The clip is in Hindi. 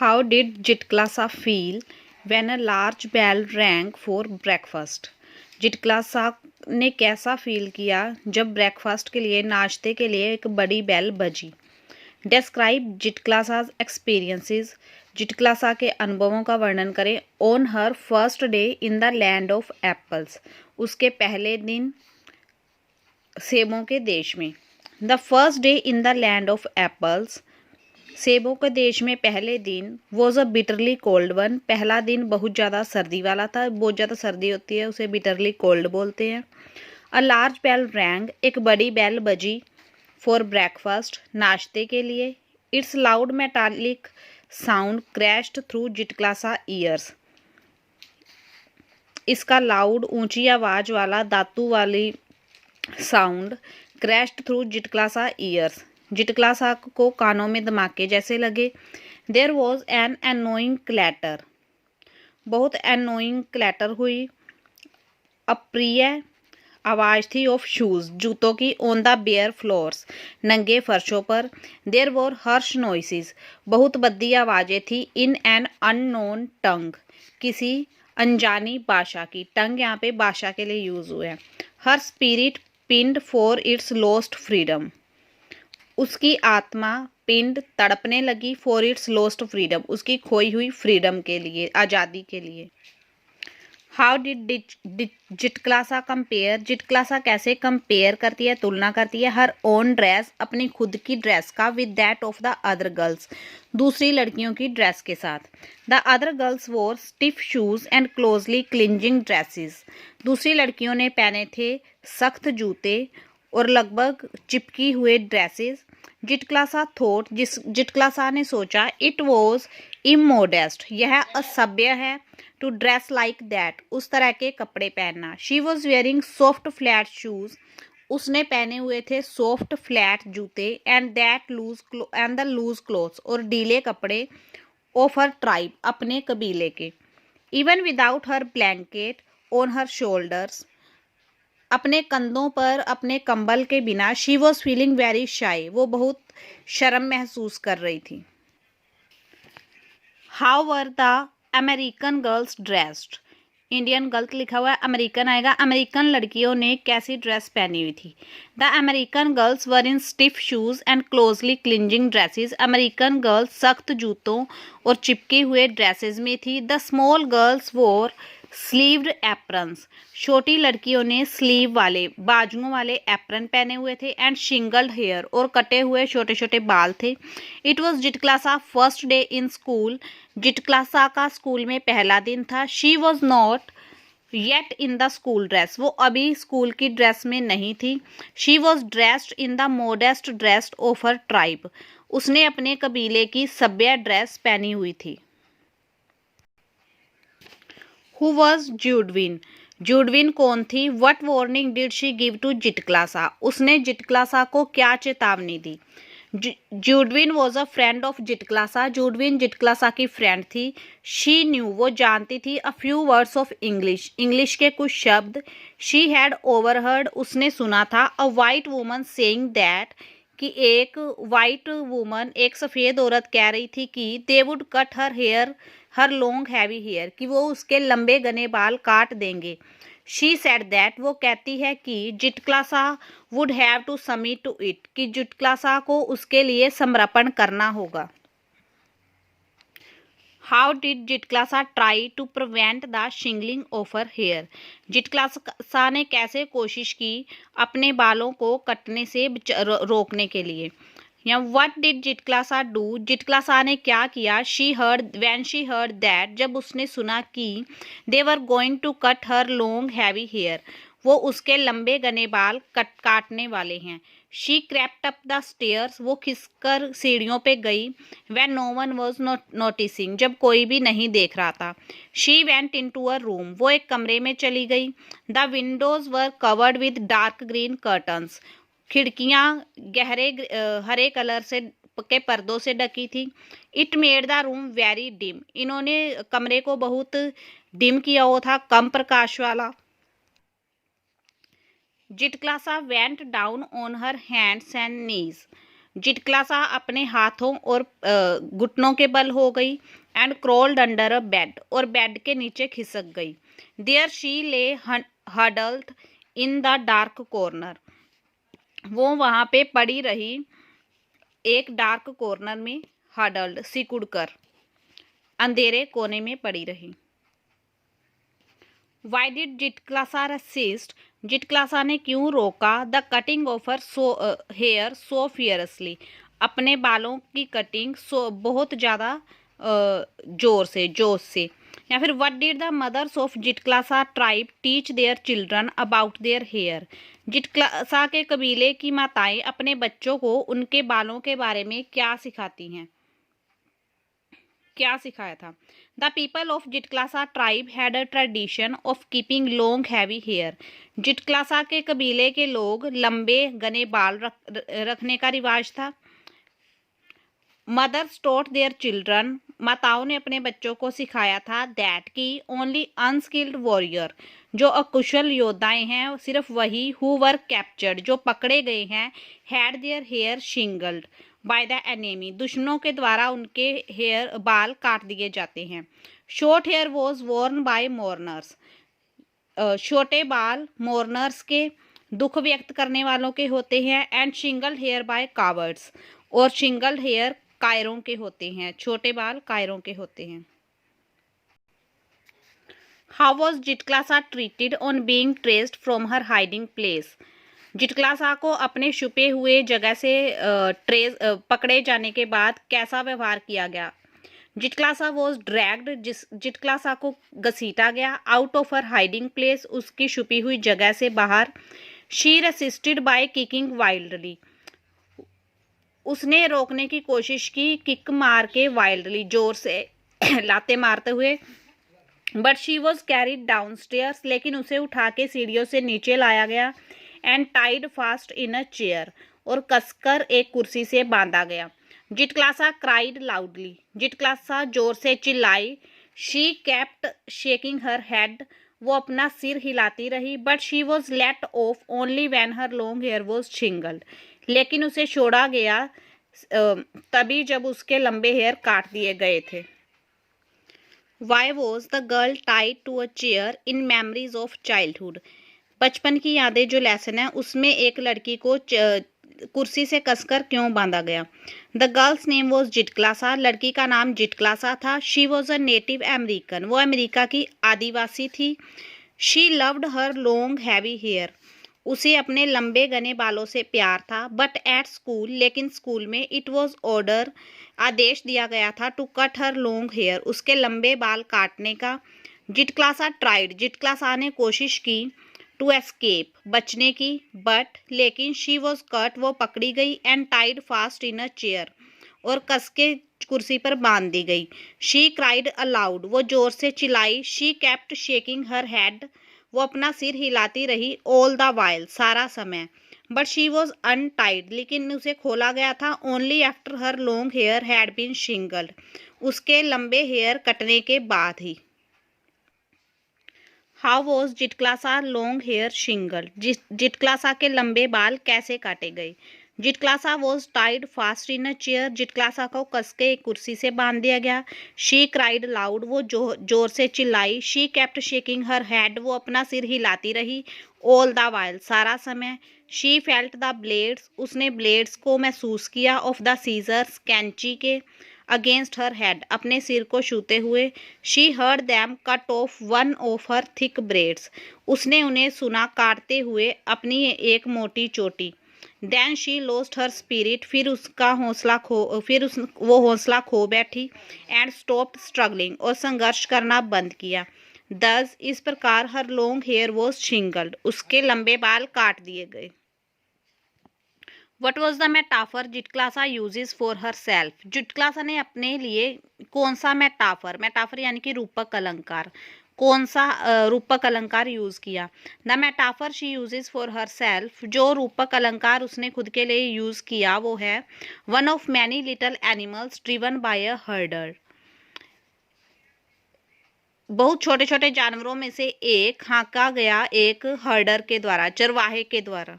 How did Jitklasa feel when a large bell rang for breakfast? जिटक्लासा ने कैसा फील किया जब ब्रेकफास्ट के लिए नाश्ते के लिए एक बड़ी बेल बजी। Describe जिटक्लासाज experiences. जिटक्लासा के अनुभवों का वर्णन करें। On her first day in the land of apples, उसके पहले दिन सेबों के देश में। The first day in the land of apples, सेबों के देश में पहले दिन was a bitterly cold one, पहला दिन बहुत ज़्यादा सर्दी वाला था। बहुत ज़्यादा सर्दी होती है उसे बिटरली कोल्ड बोलते हैं। अ लार्ज बेल रैंग, एक बड़ी बेल बजी। फॉर ब्रेकफास्ट, नाश्ते के लिए। Its loud metallic sound crashed through Zitkala Sa ears, इसका लाउड ऊंची आवाज वाला धातु वाली sound crashed through Zitkala Sa ears, Zitkala Sa को कानों में धमाके जैसे लगे। There was an annoying clatter, बहुत एनोइंग क्लैटर हुई। अप्रिय आवाज थी ऑफ शूज, जूतों की। ऑन द बेयर फ्लोर्स, नंगे फर्शों पर। देयर वॉर हर्श नॉइसेस, बहुत भद्दी आवाजें थी। इन एन अननोन टंग, किसी अनजानी भाषा की। टंग यहाँ पे भाषा के लिए यूज हुए हैं। हर स्पिरिट पिंड फॉर इट्स लॉस्ट फ्रीडम, उसकी आत्मा पिंड तड़पने लगी। फॉर इट्स लॉस्ट फ्रीडम, उसकी खोई हुई फ्रीडम के लिए, आज़ादी के लिए। हाउ डिड जिटक्लासा कंपेयर, जिटक्लासा कैसे कंपेयर करती है, तुलना करती है। हर ओन ड्रेस, अपनी खुद की ड्रेस का। With that of the other girls, दूसरी लड़कियों की ड्रेस के साथ। द अदर गर्ल्स वोर stiff shoes and closely cleansing dresses, दूसरी लड़कियों ने पहने थे सख्त जूते और लगभग चिपकी हुए ड्रेसेस। जिटक्लासा थॉट, जिटक्लासा ने सोचा। इट वॉज इमोडेस्ट, यह असभ्य है। टू ड्रेस लाइक दैट, उस तरह के कपड़े पहनना। She was wearing soft flat shoes, उसने पहने हुए थे सॉफ्ट फ्लैट जूते। एंड द लूज क्लोथ्स, और ढीले कपड़े। ऑफ हर ट्राइब, अपने कबीले के। Even without her blanket on her shoulders, अपने कंधों पर अपने कंबल के बिना। She was feeling very shy, वो बहुत शर्म महसूस कर रही थी। How were the American girls dressed, Indian गलत लिखा हुआ है, अमेरिकन आएगा। अमेरिकन लड़कियों ने कैसी ड्रेस पहनी हुई थी। The American girls were in stiff shoes and closely cleansing dresses, American girls सख्त जूतों और चिपके हुए ड्रेसेस में थी। द स्मॉल गर्ल्स वोर स्लीव्ड एप्रन्स, छोटी लड़कियों ने स्लीव वाले, बाजुओं वाले एप्रन पहने हुए थे। एंड शिंगल्ड हेयर, और कटे हुए छोटे छोटे बाल थे। It was Zitkala Sa first day in school, Zitkala Sa का स्कूल में पहला दिन था। She was not yet in the school dress, वो अभी स्कूल की ड्रेस में नहीं थी। She was dressed in the modest dress of her tribe, उसने अपने कबीले की सभ्य ड्रेस पहनी हुई थी। हु वॉज जूडविन, जूडविन कौन थी। What warning did she give to Zitkala Sa, उसने जिटक्लासा को क्या चेतावनी दी। Judewin was a friend of Zitkala Sa, Judewin Zitkala Sa की फ्रेंड थी। शी न्यू, वो जानती थी। A few words of English, English के कुछ शब्द। शी हैड ओवरहर्ड, उसने सुना था। A white woman saying that, कि एक वाइट वुमन, एक सफ़ेद औरत कह रही थी कि they would cut her hair, her long heavy hair, कि वो उसके लंबे घने बाल काट देंगे। शी सेड दैट, वो कहती है कि Zitkala Sa would have to submit to it, कि जिटक्लासा को उसके लिए समर्पण करना होगा। How did Zitkala Sa try to prevent the shingling of her hair, Zitkala Sa ने कैसे कोशिश की अपने बालों को कटने से रोकने के लिए। या what did Zitkala Sa do, Zitkala Sa ने क्या किया। She heard, when she heard that, जब उसने सुना कि they were going to cut her long heavy hair, वो उसके लंबे घने बाल काटने वाले हैं। She crept up the stairs, वो खिसकर सीढ़ियों पे गई। When no one was noticing, जब कोई भी नहीं देख रहा था। She went into a room, वो एक कमरे में चली गई। The Windows were covered with dark green curtains, खिड़कियां गहरे हरे कलर से के पर्दों से ढकी थी। It made the room very dim, इन्होंने कमरे को बहुत डिम किया हुआ था, कम प्रकाश वाला। Zitkala Sa went down on her hands and knees, Zitkala Sa अपने हाथों और घुटनों के बल हो गई। And crawled under a bed, और बेड के नीचे खिसक गई। There she lay huddled in the dark corner, वो वहां पे पड़ी रही एक डार्क कॉर्नर में, हडल्ड सिकुड़ कर, अंधेरे कोने में पड़ी रही। Why did Zitkala Sa resist, Zitkala Sa ने क्यों रोका the cutting of her hair so fiercely, अपने बालों की कटिंग बहुत ज़्यादा जोर से, जोश से। या फिर what did the mothers of Zitkala Sa tribe teach their children about their hair, Zitkala Sa के कबीले की माताएं अपने बच्चों को उनके बालों के बारे में क्या सिखाती हैं, क्या सिखाया था। The people of Zitkala Sa tribe had a tradition of keeping long heavy hair, Zitkala Sa के कबीले के लोग लंबे घने बाल रखने का रिवाज था। मदर्स टॉट देयर चिल्ड्रन, माताओं ने अपने बच्चों को सिखाया था दैट की ओनली अनस्किल्ड वॉरियर, जो अकुशल योद्धाएं हैं सिर्फ वही, हु वर कैप्चर्ड, जो पकड़े गए हैं, had their hair shingled by the enemy, दुश्मनों के द्वारा उनके हेयर बाल काट दिए जाते हैं। Short hair was worn by mourners, छोटे बाल मोर्नर्स के, दुख व्यक्त करने वालों के होते हैं। एंड शिंगल्ड हेयर बाय कावर्ड्स, और शिंगल्ड हेयर कायरों के होते हैं, छोटे बाल कायरों के होते हैं। How was Zitkala Sa treated on being traced from her hiding place, Zitkala Sa को अपने छुपे हुए जगह से पकड़े जाने के बाद कैसा व्यवहार किया गया। जिटक्लासा वॉज ड्रैग्ड, जिटक्लासा को घसीटा गया, out of her hiding place, उसकी छुपी हुई जगह से बाहर। She resisted by kicking wildly, उसने रोकने की कोशिश की, किक मार के, वाइल्डली जोर से लाते मारते हुए। But she was carried downstairs, लेकिन उसे उठा के सीढ़ियों से नीचे लाया गया। And tied fast in a chair, और कसकर एक कुर्सी से बांधा गया। जिटक्लासा क्राइड लाउडली, जिटक्लासा जोर से चिल्लाई। She kept shaking her head, वो अपना सिर हिलाती रही। But she was let off only when her long hair was shingled, लेकिन उसे छोड़ा गया तभी जब उसके लंबे हेयर काट दिए गए थे। Why was the girl tied to a chair in memories of childhood, बचपन की यादें जो लेसन है उसमें एक लड़की को कुर्सी से कसकर क्यों बांधा गया। The girl's name was Zitkala Sa, लड़की का नाम जिटक्लासा था। She was a native American, वो अमेरिका की आदिवासी थी। She loved her long heavy hair, उसे अपने लंबे घने बालों से प्यार था। बट एट स्कूल, लेकिन स्कूल में, इट वॉज ऑर्डर, आदेश दिया गया था, to cut her long hair, उसके लंबे बाल काटने का। जिटक्लासा ट्राइड, जिटक्लासा ने कोशिश की, टू एस्केप, बचने की। बट, लेकिन, शी वॉज कट, वो पकड़ी गई। And tied fast in a chair, और कसके कुर्सी पर बांध दी गई। शी क्राइड अलाउड, वो जोर से चिल्लाई। She kept shaking her head, वो अपना सिर हिलाती रही। ऑल द वाइल, सारा समय। बट शी वॉज अनटाइड, लेकिन उसे खोला गया था। Only after her long hair had been shingled, उसके लंबे हेयर कटने के बाद ही। How was Zitkala Sa long hair shingled, Zitkala Sa के लंबे बाल कैसे काटे गए। Zitkala Sa was tied fast in a chair, Zitkala Sa को कसके एक कुर्सी से बांध दिया गया। शी क्राइड लाउड, वो जोर से चिल्लाई। She kept shaking her head, वो अपना सिर हिलाती रही। ऑल द वाइल, सारा समय। शी फेल्ट द ब्लेड्स, उसने ब्लेड्स को महसूस किया। ऑफ द सीजर्स, कैंची के। अगेंस्ट हर हेड, अपने सिर को छूते हुए। She heard them cut off one of her thick braids, उसने उन्हें सुना काटते हुए अपनी एक मोटी चोटी। Then she lost her spirit, फिर वो हौसला खो बैठी। एंड स्टॉप्ड स्ट्रगलिंग, और संघर्ष करना बंद किया। दस, इस प्रकार, her long hair was shingled, उसके लंबे बाल काट दिए गए। What was the metaphor Zitkala Sa uses for herself, Zitkala Sa ने अपने लिए कौन सा मेटाफर, मेटाफर यानी कि रूपक अलंकार, कौन सा रूपक अलंकार यूज किया। The metaphor she uses for her self, जो रूपक अलंकार उसने खुद के लिए यूज किया वो है one of many little animals driven by अ हर्डर, बहुत छोटे छोटे जानवरों में से एक हाँका गया एक हर्डर के द्वारा, चरवाहे के द्वारा।